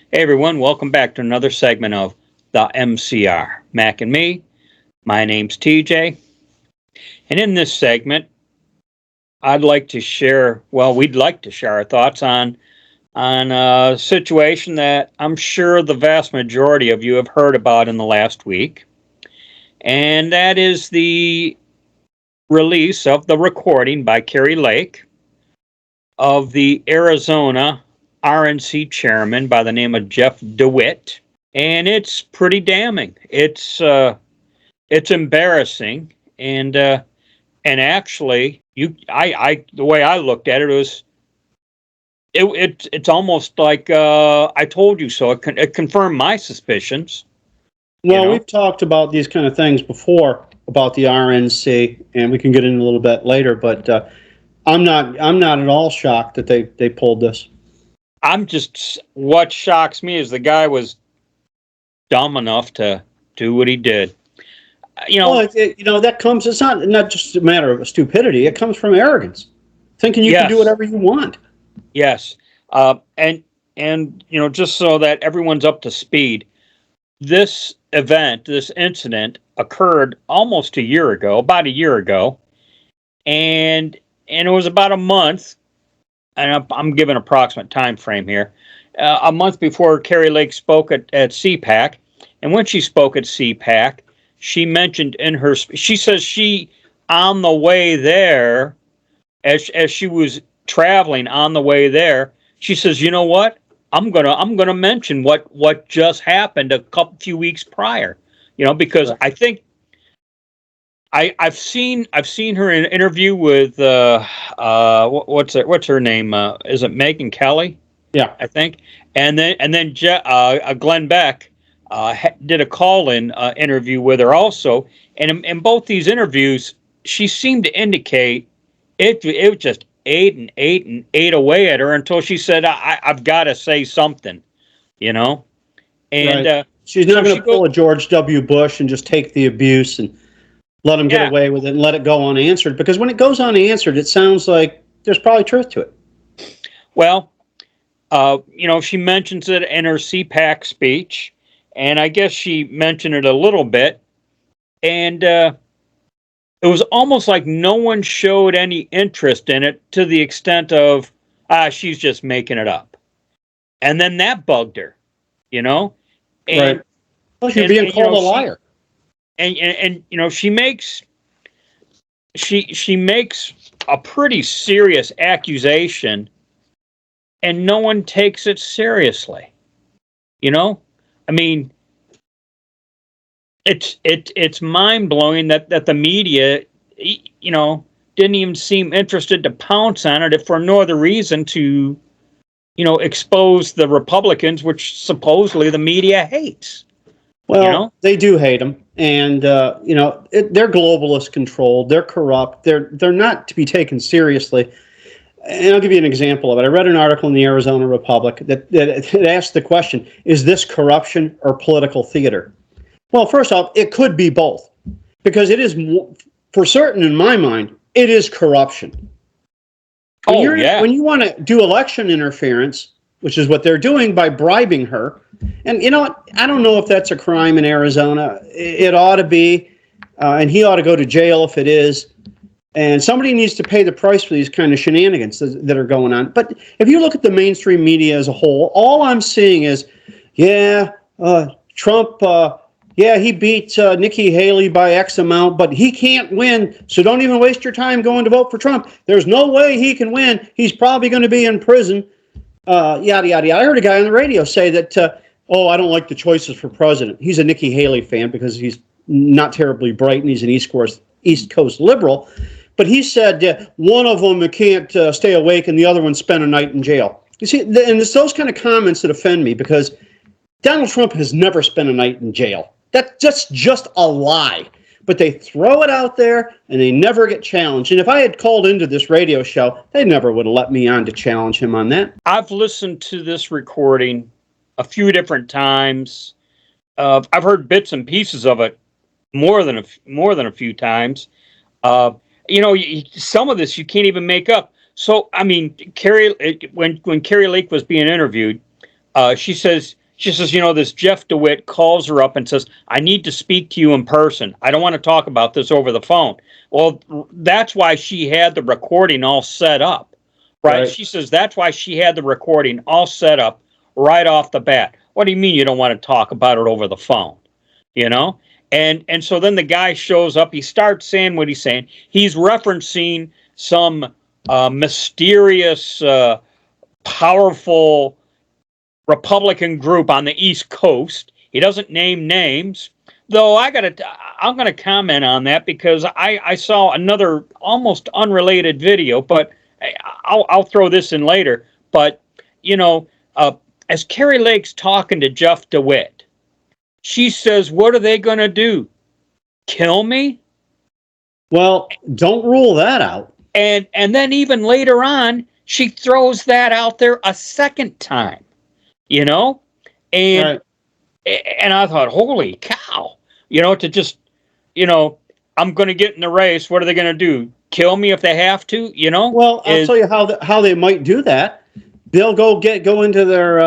Hey everyone, welcome back to another segment of the MCR. Mac and me. My name's TJ. And in this segment, we'd like to share our thoughts on a situation that I'm sure the vast majority of you have heard about in the last week. And that is the release of the recording by Kari Lake of the Arizona RNC chairman by the name of Jeff DeWitt, and it's pretty damning. It's embarrassing, and actually, the way I looked at it was, it's almost like I told you so. It confirmed my suspicions. Well, we've talked about these kind of things before about the RNC, and we can get in a little bit later. But I'm not at all shocked that they pulled this. What shocks me is the guy was dumb enough to do what he did. Well, that comes. It's not just a matter of stupidity. It comes from arrogance, thinking you can do whatever you want. Yes, and just so that everyone's up to speed, this incident occurred almost about a year ago, and it was about a month. And I'm giving an approximate time frame here, a month before Kari Lake spoke at CPAC. And when she spoke at CPAC, she mentioned she says on the way there, as she was traveling on the way there, she says, you know what? I'm gonna mention what just happened a few weeks prior, because I think I've seen her in an interview with what's her name? Is it Megyn Kelly? Yeah, I think. And then Glenn Beck did a call-in interview with her also. And in both these interviews, she seemed to indicate it was just ate away at her until she said, "I've got to say something," And right. She's not going to pull a George W. Bush and just take the abuse and let him get away with it and let it go unanswered, because when it goes unanswered, it sounds like there's probably truth to it. Well, she mentions it in her CPAC speech, and I guess she mentioned it a little bit, and it was almost like no one showed any interest in it, to the extent of, she's just making it up. And then that bugged her, And, right. Well, she's being called a liar. And she makes a pretty serious accusation, and no one takes it seriously. I mean, it's mind blowing that the media, didn't even seem interested to pounce on it, if for no other reason to, expose the Republicans, which supposedly the media hates. Well, they do hate them, and they're globalist controlled. They're corrupt. They're not to be taken seriously. And I'll give you an example of it. I read an article in the Arizona Republic that asked the question: is this corruption or political theater? Well, first off, it could be both, because it is, for certain in my mind, it is corruption. When you want to do election interference, which is what they're doing by bribing her. And you know what? I don't know if that's a crime in Arizona. It ought to be, and he ought to go to jail if it is. And somebody needs to pay the price for these kind of shenanigans that are going on. But if you look at the mainstream media as a whole, all I'm seeing is, Trump, he beat Nikki Haley by X amount, but he can't win, so don't even waste your time going to vote for Trump. There's no way he can win. He's probably going to be in prison. Yada, yada, yada. I heard a guy on the radio say that, I don't like the choices for president. He's a Nikki Haley fan because he's not terribly bright and he's an East Coast liberal. But he said one of them can't stay awake and the other one spent a night in jail. You see, and it's those kind of comments that offend me, because Donald Trump has never spent a night in jail. That's just a lie. But they throw it out there and they never get challenged. And if I had called into this radio show, they never would have let me on to challenge him on that. I've listened to this recording a few different times. I've heard bits and pieces of it more than a few times. Some of this you can't even make up. So, I mean, when Kari Lake was being interviewed, she says, She says, this Jeff DeWitt calls her up and says, I need to speak to you in person. I don't want to talk about this over the phone. Well, that's why she had the recording all set up, right? She says that's why she had the recording all set up right off the bat. What do you mean you don't want to talk about it over the phone? And so then the guy shows up. He starts saying what he's saying. He's referencing some mysterious, powerful Republican group on the East Coast. He doesn't name names, though. I'm going to comment on that because I saw another almost unrelated video, but I'll throw this in later. But as Kari Lake's talking to Jeff DeWitt, she says, "What are they going to do? Kill me?" Well, don't rule that out. And then even later on, she throws that out there a second time. And and I thought, holy cow, to just, I'm going to get in the race. What are they going to do? Kill me if they have to? Well, I'll tell you how they might do that. They'll go into their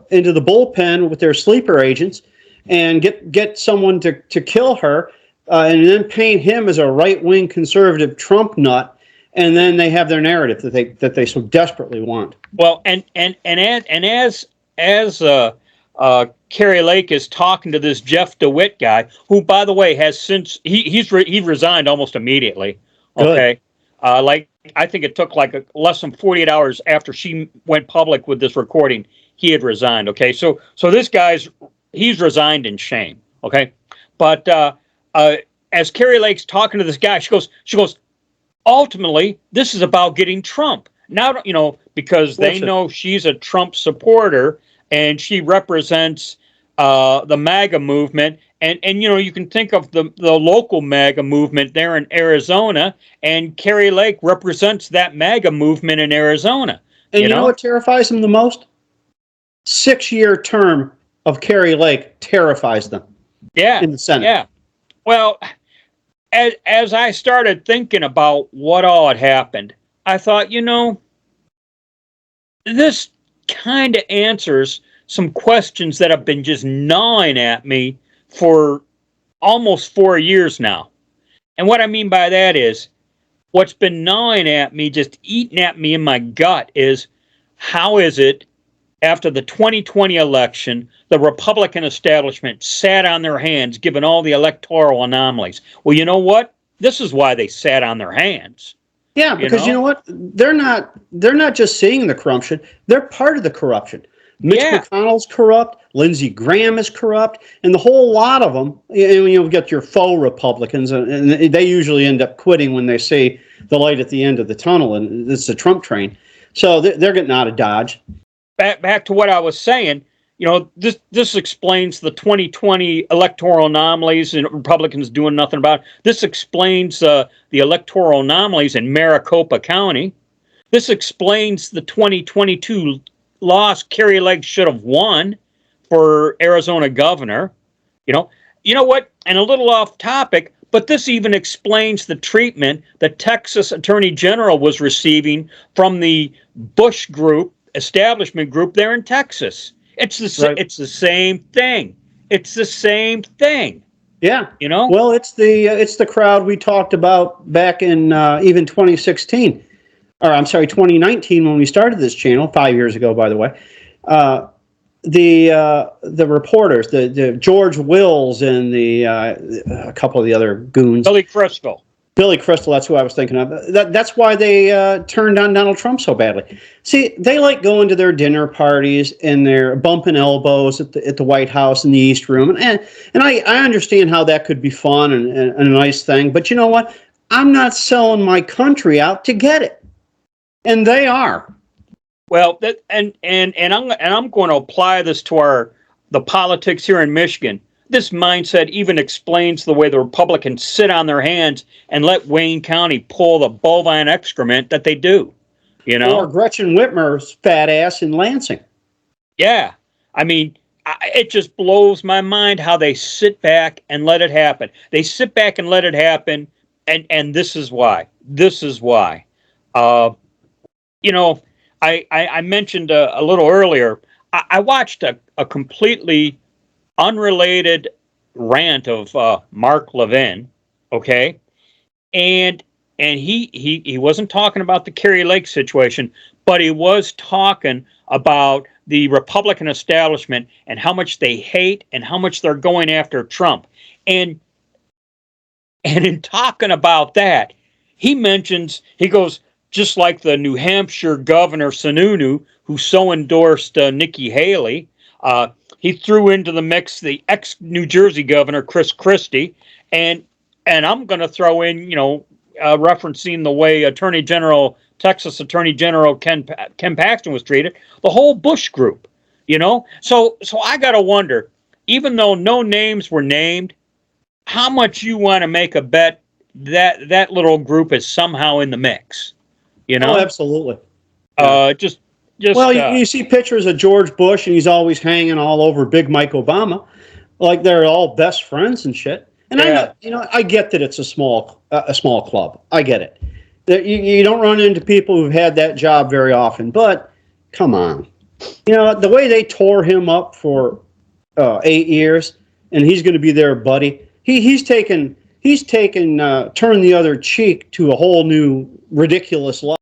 into the bullpen with their sleeper agents and get someone to kill her, and then paint him as a right-wing conservative Trump nut, and then they have their narrative that they so desperately want. Well, and as Kari Lake is talking to this Jeff DeWitt guy, who, by the way, has since he resigned almost immediately. Okay, I think it took less than 48 hours after she went public with this recording, he had resigned. Okay, so this he's resigned in shame. Okay, but as Kari Lake's talking to this guy, she goes, ultimately, this is about getting Trump. Now, because they know she's a Trump supporter and she represents the MAGA movement. And you can think of the local MAGA movement there in Arizona, and Kari Lake represents that MAGA movement in Arizona. And you know what terrifies them the most? 6-year term of Kari Lake terrifies them. Yeah. In the Senate. Yeah. Well, as I started thinking about what all had happened, I thought, this kind of answers some questions that have been just gnawing at me for almost 4 years now. And what I mean by that is, what's been gnawing at me, just eating at me in my gut, is how is it after the 2020 election, the Republican establishment sat on their hands given all the electoral anomalies? Well, you know what? This is why they sat on their hands. Yeah, because you know what? They're not just seeing the corruption, they're part of the corruption. Mitch McConnell's corrupt, Lindsey Graham is corrupt, and the whole lot of them, you've got your faux Republicans, and they usually end up quitting when they see the light at the end of the tunnel, and it's the Trump train. So they're getting out of Dodge. Back to what I was saying, this explains the 2020 electoral anomalies and Republicans doing nothing about it. This explains the electoral anomalies in Maricopa County. This explains the 2022 loss Kari Lake should have won for Arizona governor. You know what? And a little off topic, but this even explains the treatment the Texas Attorney General was receiving from the Bush group, establishment group there in Texas. It's the same thing. It's the same thing. Yeah. Well, it's the crowd we talked about back in even 2016. Or I'm sorry, 2019 when we started this channel, 5 years ago, by the way. The reporters, the George Wills and a couple of the other goons. Billy Crystal, that's who I was thinking of. That's why they turned on Donald Trump so badly. See, they like going to their dinner parties and they're bumping elbows at the White House in the East Room. And I understand how that could be fun and a nice thing. But you know what? I'm not selling my country out to get it. And they are. Well, I'm going to apply this to the politics here in Michigan. This mindset even explains the way the Republicans sit on their hands and let Wayne County pull the bovine excrement that they do. Or Gretchen Whitmer's fat ass in Lansing. Yeah, I mean, it just blows my mind how they sit back and let it happen. They sit back and let it happen, and this is why. This is why. I mentioned a little earlier, I watched a completely unrelated rant of Mark Levin, okay, and he wasn't talking about the Kari Lake situation, but he was talking about the Republican establishment and how much they hate and how much they're going after Trump. And in talking about that, he goes, just like the New Hampshire governor Sununu, who so endorsed Nikki Haley, he threw into the mix the ex New Jersey governor Chris Christie, and I'm going to throw in, referencing the way Texas Attorney General Ken Paxton was treated, the whole Bush group, So I got to wonder, even though no names were named, how much you want to make a bet that little group is somehow in the mix, Oh, absolutely. Yeah. Just well, you see pictures of George Bush, and he's always hanging all over Big Mike Obama, like they're all best friends and shit. And yeah. I get that it's a small club. I get it. That you don't run into people who've had that job very often. But come on, the way they tore him up for 8 years, and he's going to be their buddy. He's taken turned the other cheek to a whole new ridiculous level.